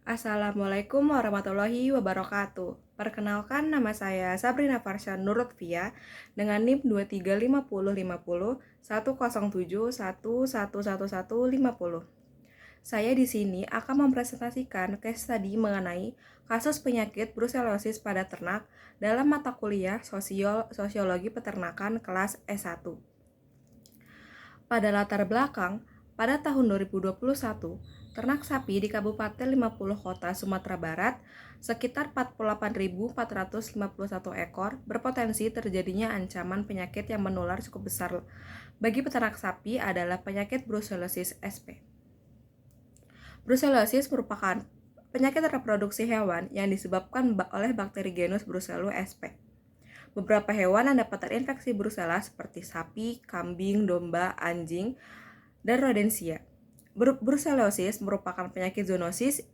Assalamualaikum warahmatullahi wabarakatuh. Perkenalkan, nama saya Sabrina Farshan Nurutfia dengan NIM 235050 Saya di sini akan mempresentasikan case study mengenai kasus penyakit brusellosis pada ternak dalam mata kuliah Sosiologi Peternakan kelas S1. Pada latar belakang, pada tahun 2021, ternak sapi di Kabupaten 50 Kota Sumatera Barat, sekitar 48.451 ekor, berpotensi terjadinya ancaman penyakit yang menular cukup besar bagi peternak sapi adalah penyakit brucellosis SP. Brucellosis merupakan penyakit reproduksi hewan yang disebabkan oleh bakteri genus Brucellus sp. Beberapa hewan yang dapat terinfeksi Brucella seperti sapi, kambing, domba, anjing, dan rodensia. Brucellosis merupakan penyakit zoonosis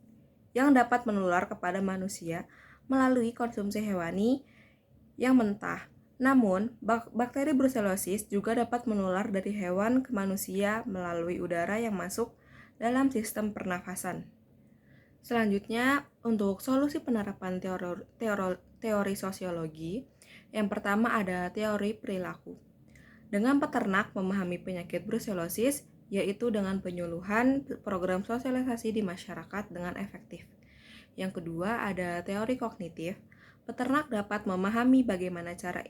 yang dapat menular kepada manusia melalui konsumsi hewani yang mentah. Namun, bakteri brucellosis juga dapat menular dari hewan ke manusia melalui udara yang masuk dalam sistem pernafasan. Selanjutnya, untuk solusi penerapan teori sosiologi, yang pertama ada teori perilaku. Dengan peternak memahami penyakit brucellosis, yaitu dengan penyuluhan program sosialisasi di masyarakat dengan efektif. Yang kedua ada teori kognitif. Peternak dapat memahami bagaimana cara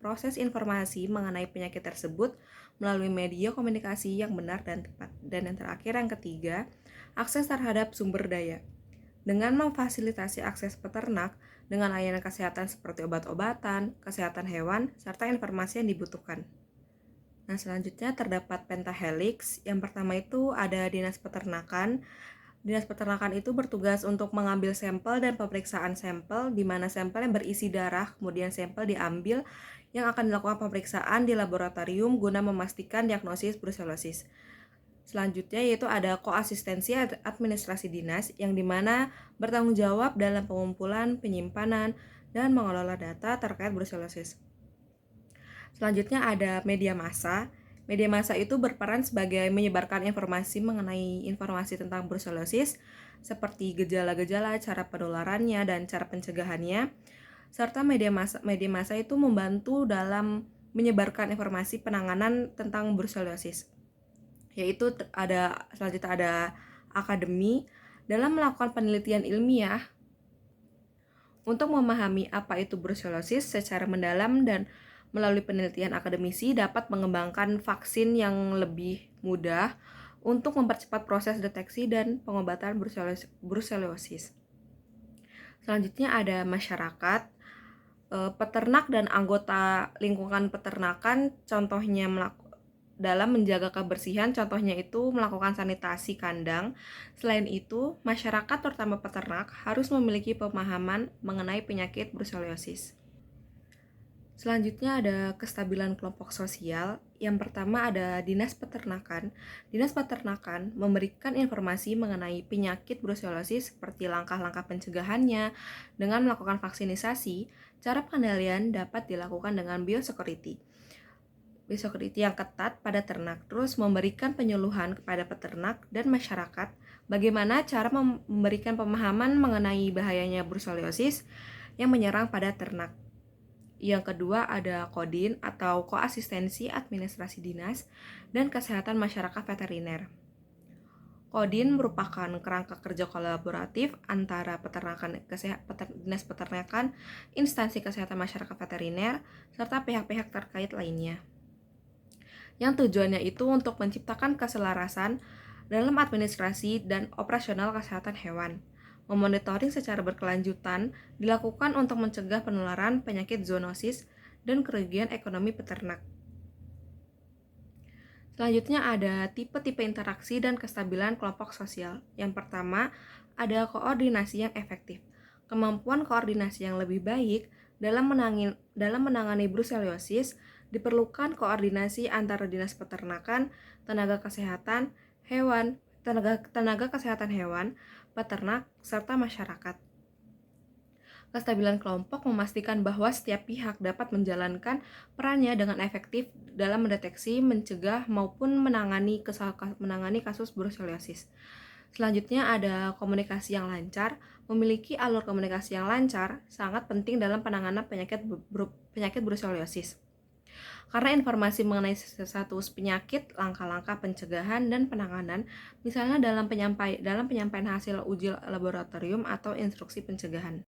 proses informasi mengenai penyakit tersebut melalui media komunikasi yang benar dan tepat. Dan yang terakhir, yang ketiga, akses terhadap sumber daya. Dengan memfasilitasi akses peternak dengan layanan kesehatan seperti obat-obatan, kesehatan hewan, serta informasi yang dibutuhkan. Nah, selanjutnya terdapat pentahelix. Yang pertama itu ada dinas peternakan. Dinas peternakan itu bertugas untuk mengambil sampel dan pemeriksaan sampel, di mana sampel yang berisi darah, kemudian sampel diambil yang akan dilakukan pemeriksaan di laboratorium guna memastikan diagnosis brucellosis. Selanjutnya yaitu ada koasistensi administrasi dinas, yang dimana bertanggung jawab dalam pengumpulan, penyimpanan, dan mengelola data terkait brucellosis. Selanjutnya ada media massa. Media massa itu berperan sebagai menyebarkan informasi mengenai informasi tentang brucellosis, seperti gejala-gejala, cara penularannya, dan cara pencegahannya. Serta media massa itu membantu dalam menyebarkan informasi penanganan tentang brucellosis. Yaitu selanjutnya ada akademi dalam melakukan penelitian ilmiah untuk memahami apa itu brucellosis secara mendalam, dan melalui penelitian akademisi dapat mengembangkan vaksin yang lebih mudah untuk mempercepat proses deteksi dan pengobatan brucellosis. Selanjutnya ada masyarakat. Peternak dan anggota lingkungan peternakan contohnya dalam menjaga kebersihan, contohnya itu melakukan sanitasi kandang. Selain itu, masyarakat terutama peternak harus memiliki pemahaman mengenai penyakit brucellosis. Selanjutnya ada kestabilan kelompok sosial. Yang pertama ada dinas peternakan. Dinas peternakan memberikan informasi mengenai penyakit brucellosis seperti langkah-langkah pencegahannya dengan melakukan vaksinisasi. Cara pengendalian dapat dilakukan dengan biosecurity yang ketat pada ternak, terus memberikan penyuluhan kepada peternak dan masyarakat bagaimana cara memberikan pemahaman mengenai bahayanya brucellosis yang menyerang pada ternak. Yang kedua ada KODIN atau Koasistensi Administrasi Dinas dan Kesehatan Masyarakat Veteriner. KODIN merupakan kerangka kerja kolaboratif antara Dinas Peternakan, instansi kesehatan masyarakat veteriner, serta pihak-pihak terkait lainnya. Yang tujuannya itu untuk menciptakan keselarasan dalam administrasi dan operasional kesehatan hewan. Memonitoring secara berkelanjutan dilakukan untuk mencegah penularan penyakit zoonosis dan kerugian ekonomi peternak. Selanjutnya ada tipe-tipe interaksi dan kestabilan kelompok sosial. Yang pertama, ada koordinasi yang efektif. Kemampuan koordinasi yang lebih baik dalam menangani brucellosis diperlukan koordinasi antara dinas peternakan, tenaga kesehatan hewan, peternak, serta masyarakat. Kestabilan kelompok memastikan bahwa setiap pihak dapat menjalankan perannya dengan efektif dalam mendeteksi, mencegah, maupun menangani kasus brucellosis. Selanjutnya ada komunikasi yang lancar. Memiliki alur komunikasi yang lancar sangat penting dalam penanganan penyakit brusellosis. Karena informasi mengenai status penyakit, langkah-langkah pencegahan dan penanganan, misalnya dalam penyampaian hasil uji laboratorium atau instruksi pencegahan.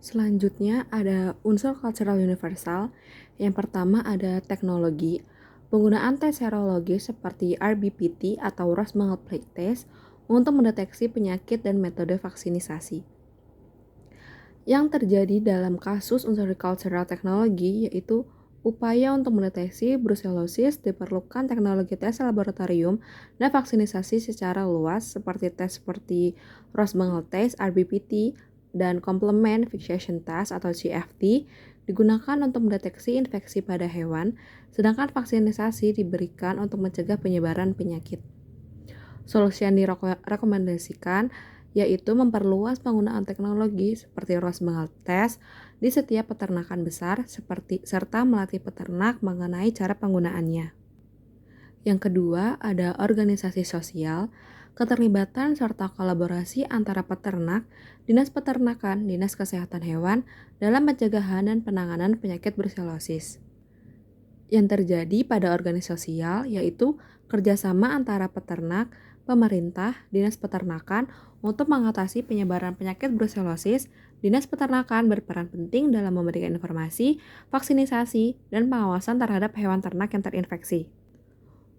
Selanjutnya ada unsur cultural universal. Yang pertama ada teknologi. Penggunaan tes serologi seperti RBPT atau Ross-Mangal Plague Test untuk mendeteksi penyakit dan metode vaksinisasi. Yang terjadi dalam kasus unsur cultural technology yaitu upaya untuk mendeteksi brucellosis diperlukan teknologi tes laboratorium dan vaksinisasi secara luas seperti Ross-Mangal Test, RBPT, dan Complement Vaccination Test atau CFT digunakan untuk mendeteksi infeksi pada hewan, sedangkan vaksinisasi diberikan untuk mencegah penyebaran penyakit. Solusi yang direkomendasikan yaitu memperluas penggunaan teknologi seperti Ross-Mangal Test di setiap peternakan besar serta melatih peternak mengenai cara penggunaannya. Yang kedua, ada organisasi sosial, keterlibatan serta kolaborasi antara peternak, dinas peternakan, dinas kesehatan hewan dalam pencegahan dan penanganan penyakit brusellosis. Yang terjadi pada organisasi sosial yaitu kerjasama antara peternak, pemerintah, dinas peternakan untuk mengatasi penyebaran penyakit brusellosis. Dinas peternakan berperan penting dalam memberikan informasi, vaksinisasi, dan pengawasan terhadap hewan ternak yang terinfeksi.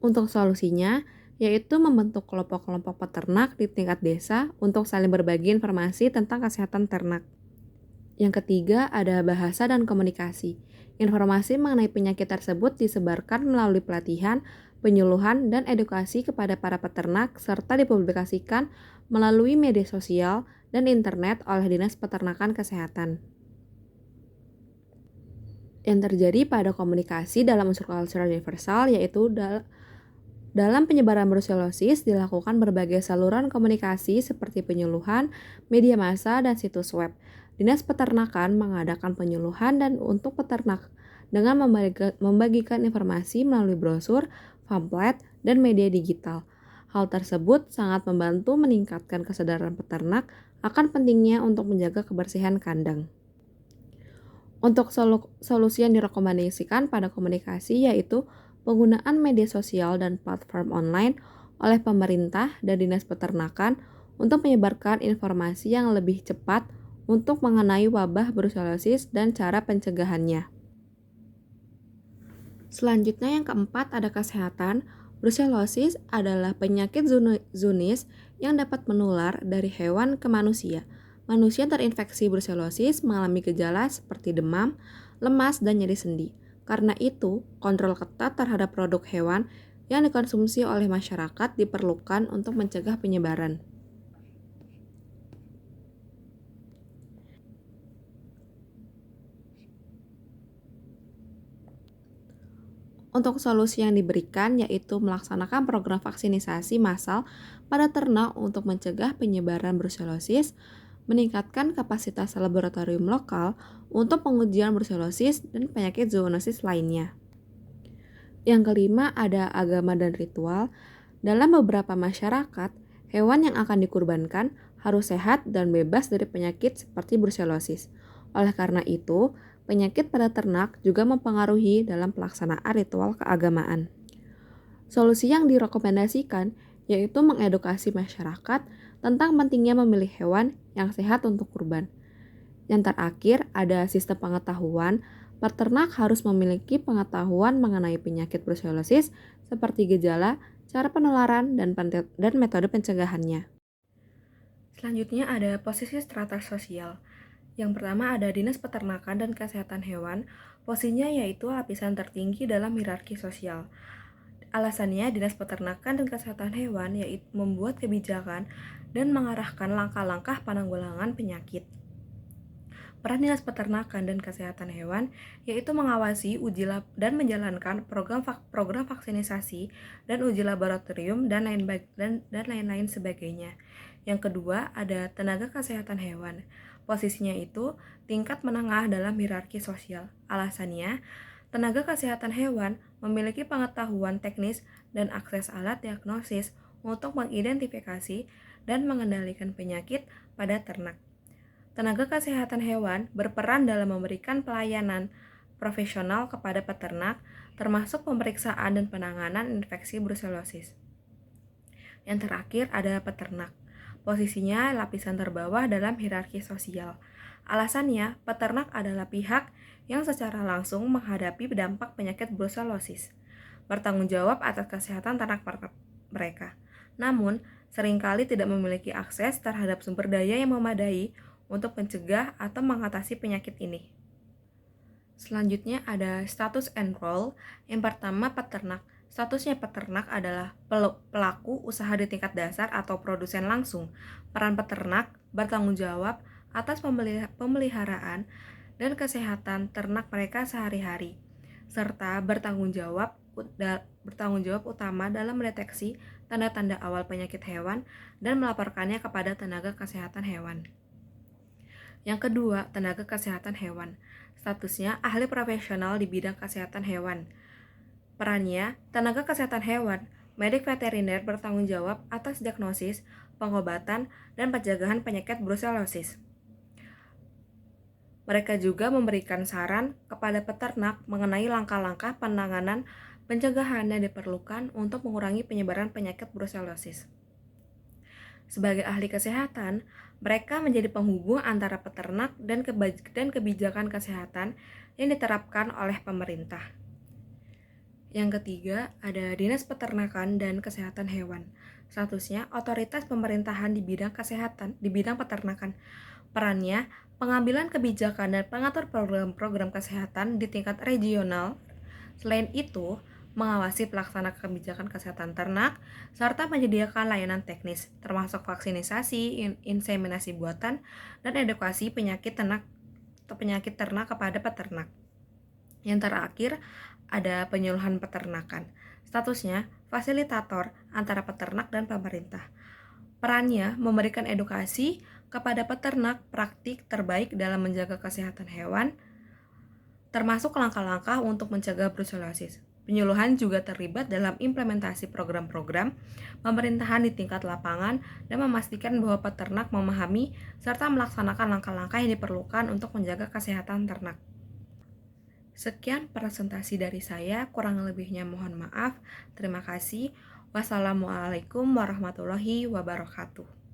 Untuk solusinya, yaitu membentuk kelompok-kelompok peternak di tingkat desa untuk saling berbagi informasi tentang kesehatan ternak. Yang ketiga, ada bahasa dan komunikasi. Informasi mengenai penyakit tersebut disebarkan melalui pelatihan, penyuluhan, dan edukasi kepada para peternak, serta dipublikasikan melalui media sosial dan internet oleh Dinas Peternakan Kesehatan. Yang terjadi pada komunikasi dalam unsur cultural universal yaitu dalam penyebaran brusellosis dilakukan berbagai saluran komunikasi seperti penyuluhan, media massa, dan situs web. Dinas Peternakan mengadakan penyuluhan dan untuk peternak dengan membagikan informasi melalui brosur, pamflet, dan media digital. Hal tersebut sangat membantu meningkatkan kesadaran peternak akan pentingnya untuk menjaga kebersihan kandang. Untuk solusi yang direkomendasikan pada komunikasi yaitu penggunaan media sosial dan platform online oleh pemerintah dan dinas peternakan untuk menyebarkan informasi yang lebih cepat untuk mengenai wabah brusellosis dan cara pencegahannya. Selanjutnya yang keempat ada kesehatan. Brusellosis adalah penyakit zoonosis yang dapat menular dari hewan ke manusia. Manusia terinfeksi brusellosis mengalami gejala seperti demam, lemas, dan nyeri sendi. Karena itu, kontrol ketat terhadap produk hewan yang dikonsumsi oleh masyarakat diperlukan untuk mencegah penyebaran. Untuk solusi yang diberikan yaitu melaksanakan program vaksinisasi massal pada ternak untuk mencegah penyebaran brusellosis, meningkatkan kapasitas laboratorium lokal untuk pengujian brusellosis dan penyakit zoonosis lainnya. Yang kelima ada agama dan ritual. Dalam beberapa masyarakat, hewan yang akan dikurbankan harus sehat dan bebas dari penyakit seperti brusellosis. Oleh karena itu, penyakit pada ternak juga mempengaruhi dalam pelaksanaan ritual keagamaan. Solusi yang direkomendasikan yaitu mengedukasi masyarakat tentang pentingnya memilih hewan yang sehat untuk kurban. Yang terakhir ada sistem pengetahuan. Peternak harus memiliki pengetahuan mengenai penyakit brusellosis seperti gejala, cara penularan, dan metode pencegahannya. Selanjutnya ada posisi strata sosial. Yang pertama ada Dinas Peternakan dan Kesehatan Hewan. Posisinya yaitu lapisan tertinggi dalam hierarki sosial. Alasannya Dinas Peternakan dan Kesehatan Hewan yaitu membuat kebijakan dan mengarahkan langkah-langkah penanggulangan penyakit. Peran Dinas Peternakan dan Kesehatan Hewan yaitu mengawasi uji lab dan menjalankan program vaksinisasi dan uji laboratorium dan lain-lain sebagainya. Yang kedua ada tenaga kesehatan hewan. Posisinya itu tingkat menengah dalam hierarki sosial. Alasannya, tenaga kesehatan hewan memiliki pengetahuan teknis dan akses alat diagnosis untuk mengidentifikasi dan mengendalikan penyakit pada ternak. Tenaga kesehatan hewan berperan dalam memberikan pelayanan profesional kepada peternak, termasuk pemeriksaan dan penanganan infeksi brusellosis. Yang terakhir adalah peternak. Posisinya lapisan terbawah dalam hierarki sosial. Alasannya, peternak adalah pihak yang secara langsung menghadapi dampak penyakit brusellosis, bertanggung jawab atas kesehatan ternak mereka. Namun, seringkali tidak memiliki akses terhadap sumber daya yang memadai untuk mencegah atau mengatasi penyakit ini. Selanjutnya ada status and role. Yang pertama, peternak. Statusnya peternak adalah pelaku usaha di tingkat dasar atau produsen langsung. Peran peternak bertanggung jawab atas pemeliharaan dan kesehatan ternak mereka sehari-hari, serta bertanggung jawab utama dalam mendeteksi tanda-tanda awal penyakit hewan dan melaporkannya kepada tenaga kesehatan hewan. Yang kedua, tenaga kesehatan hewan. Statusnya ahli profesional di bidang kesehatan hewan. Perannya, tenaga kesehatan hewan, medik veteriner bertanggung jawab atas diagnosis, pengobatan, dan pencegahan penyakit brusellosis. Mereka juga memberikan saran kepada peternak mengenai langkah-langkah penanganan pencegahan yang diperlukan untuk mengurangi penyebaran penyakit brusellosis. Sebagai ahli kesehatan, mereka menjadi penghubung antara peternak dan kebijakan kesehatan yang diterapkan oleh pemerintah. Yang ketiga, ada Dinas Peternakan dan Kesehatan Hewan. Statusnya otoritas pemerintahan di bidang kesehatan, di bidang peternakan. Perannya, pengambilan kebijakan dan pengatur program-program kesehatan di tingkat regional. Selain itu, mengawasi pelaksanaan kebijakan kesehatan ternak, serta menyediakan layanan teknis, termasuk vaksinisasi, inseminasi buatan, dan edukasi penyakit ternak kepada peternak. Yang terakhir, ada penyuluhan peternakan. Statusnya, fasilitator antara peternak dan pemerintah. Perannya memberikan edukasi kepada peternak praktik terbaik dalam menjaga kesehatan hewan, termasuk langkah-langkah untuk mencegah brusellosis. Penyuluhan juga terlibat dalam implementasi program-program pemerintahan di tingkat lapangan dan memastikan bahwa peternak memahami serta melaksanakan langkah-langkah yang diperlukan untuk menjaga kesehatan ternak. Sekian presentasi dari saya, kurang lebihnya mohon maaf. Terima kasih. Wassalamualaikum warahmatullahi wabarakatuh.